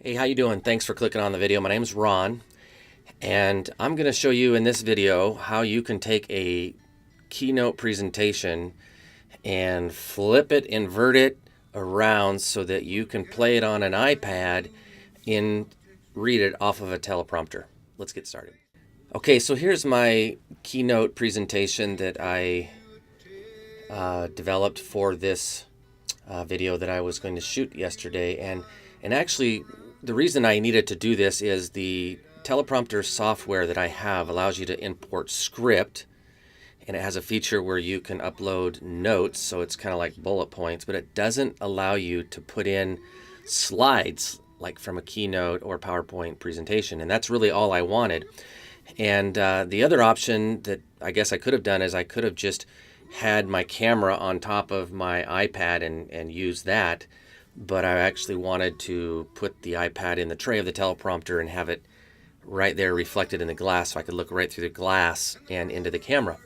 Hey, how you doing? Thanks for clicking on the video. My name is Ron, and I'm going to show you in this video how you can take a Keynote presentation and flip it, invert it around so that you can play it on an iPad and read it off of a teleprompter. Let's get started. Okay, so here's my Keynote presentation that I developed for this video that I was going to shoot yesterday, and actually the reason I needed to do this is the teleprompter software that I have allows you to import script, and it has a feature where you can upload notes, so it's kind of like bullet points, but it doesn't allow you to put in slides like from a Keynote or PowerPoint presentation, and that's really all I wanted. And the other option that I guess I could have done is I could have just had my camera on top of my iPad and used that, but I actually wanted to put the iPad in the tray of the teleprompter and have it right there reflected in the glass so I could look right through the glass and into the camera.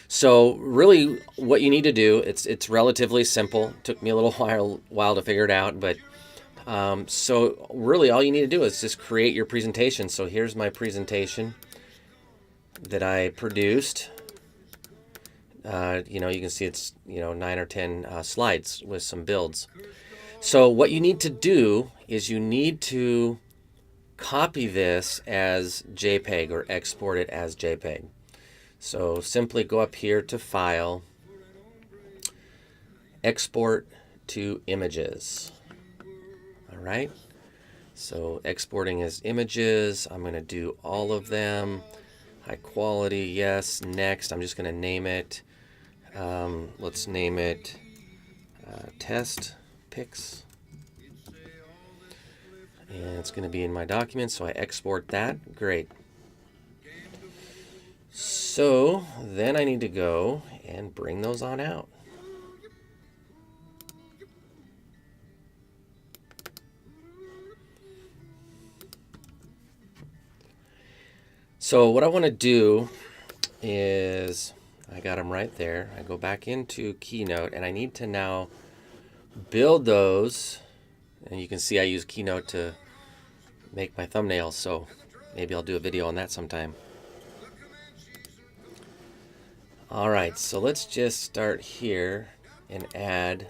So really what you need to do, it's relatively simple. It took me a little while to figure it out, but so really all you need to do is just create your presentation. So here's my presentation that I produced. You can see it's 9 or 10 slides with some builds. So what you need to do is you need to copy this as JPEG or export it as JPEG. So simply go up here to File, Export to Images. All right. So exporting as images, I'm going to do all of them. High quality, yes. Next, I'm just going to name it. Let's name it Test Pics. And it's going to be in my document, so I export that. Great. So then I need to go and bring those on out. So what I want to do is, I got them right there. I go back into Keynote, and I need to now build those. And you can see I use Keynote to make my thumbnails, so maybe I'll do a video on that sometime. All right, so let's just start here and add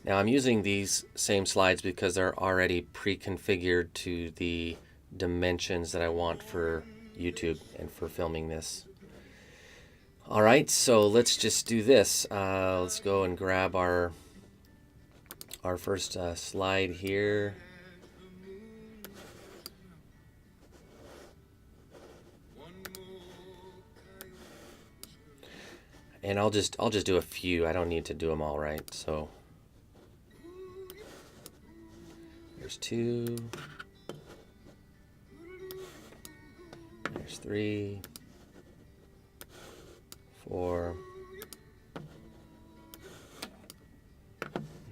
Now I'm using these same slides because they're already pre-configured to the dimensions that I want for YouTube and for filming this. All right, so let's just do this. Let's go and grab our first slide here. And I'll just do a few. I don't need to do them all, right? So there's 2. There's 3. 4.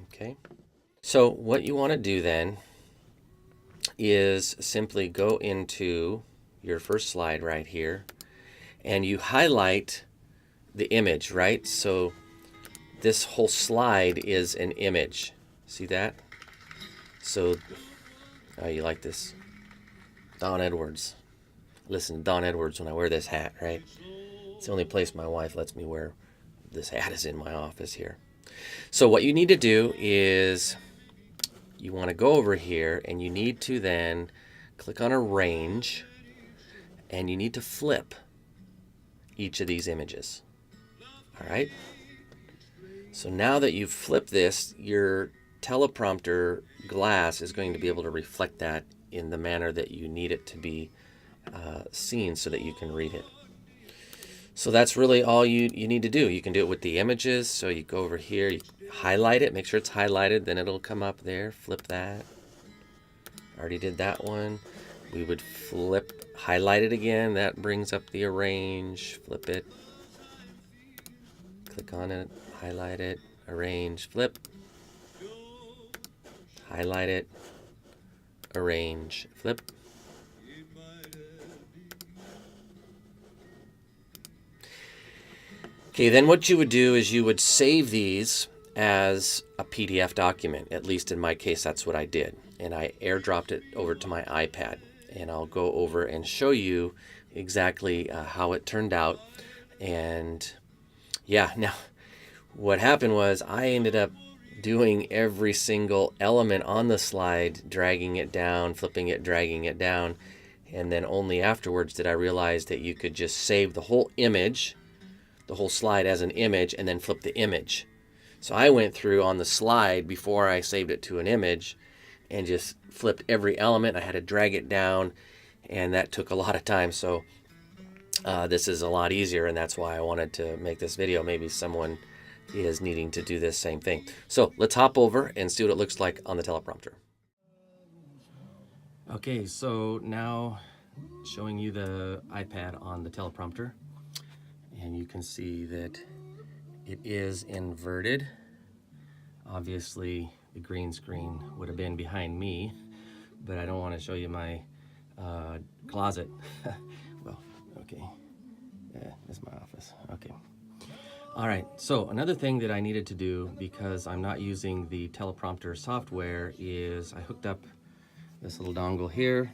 Okay. So what you want to do then is simply go into your first slide right here, and you highlight the image, right? So this whole slide is an image. See that? So, oh, you like this? Don Edwards. Listen to Don Edwards when I wear this hat, right? It's the only place my wife lets me wear this hat is in my office here. So what you need to do is you want to go over here, and you need to then click on Arrange, and you need to flip each of these images. All right? So now that you've flipped this, your teleprompter glass is going to be able to reflect that in the manner that you need it to be seen so that you can read it. So that's really all you need to do. You can do it with the images. So you go over here, you highlight it, make sure it's highlighted, then it'll come up there. Flip that. Already did that one. We would highlight it again. That brings up the arrange. Flip it. Click on it, highlight it, arrange, flip. Highlight it, arrange, flip. Okay, then what you would do is you would save these as a PDF document. At least in my case, that's what I did. And I airdropped it over to my iPad. And I'll go over and show you exactly how it turned out. And yeah, now what happened was I ended up doing every single element on the slide, dragging it down, flipping it, dragging it down. And then only afterwards did I realize that you could just save the whole image, the whole slide as an image, and then flip the image. So I went through on the slide before I saved it to an image and just flipped every element. I had to drag it down, and that took a lot of time. So this is a lot easier, and that's why I wanted to make this video. Maybe someone is needing to do this same thing. So let's hop over and see what it looks like on the teleprompter. Okay, so now showing you the iPad on the teleprompter, and you can see that it is inverted. Obviously the green screen would have been behind me, but I don't want to show you my closet. Well, okay, yeah, this is my office. Okay. All right, so another thing that I needed to do, because I'm not using the teleprompter software, is I hooked up this little dongle here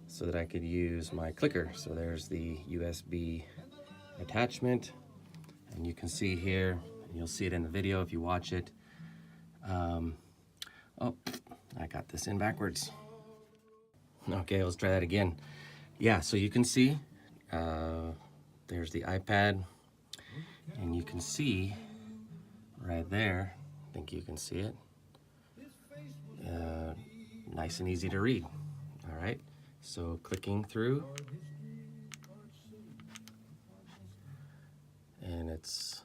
so that I could use my clicker. So there's the USB attachment, and you can see here, and you'll see it in the video if you watch it. Oh, I got this in backwards. Okay, let's try that again. Yeah, so you can see there's the iPad, and you can see right there, I think you can see it, nice and easy to read. All right, so clicking through, and it's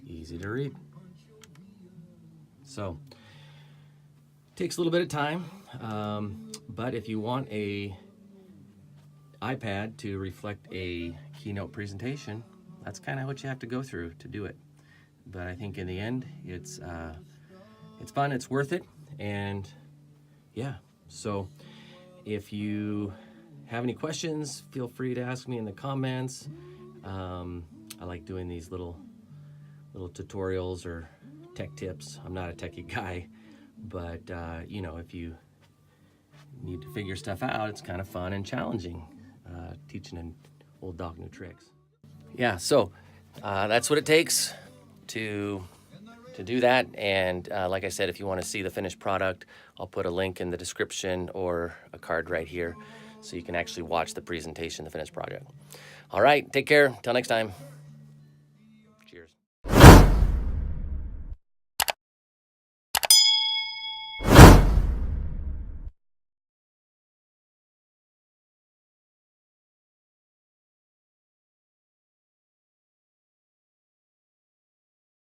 easy to read. So takes a little bit of time, but if you want a iPad to reflect a keynote presentation, that's kind of what you have to go through to do it. But I think in the end, it's fun, it's worth it, and yeah. So if you have any questions, feel free to ask me in the comments. I like doing these little tutorials or tech tips. I'm not a techie guy, but you know, if you need to figure stuff out, it's kind of fun and challenging, teaching an old dog new tricks. Yeah, so that's what it takes to do that. And like I said, if you want to see the finished product, I'll put a link in the description or a card right here so you can actually watch the presentation, the finished project. All right, take care. Till next time.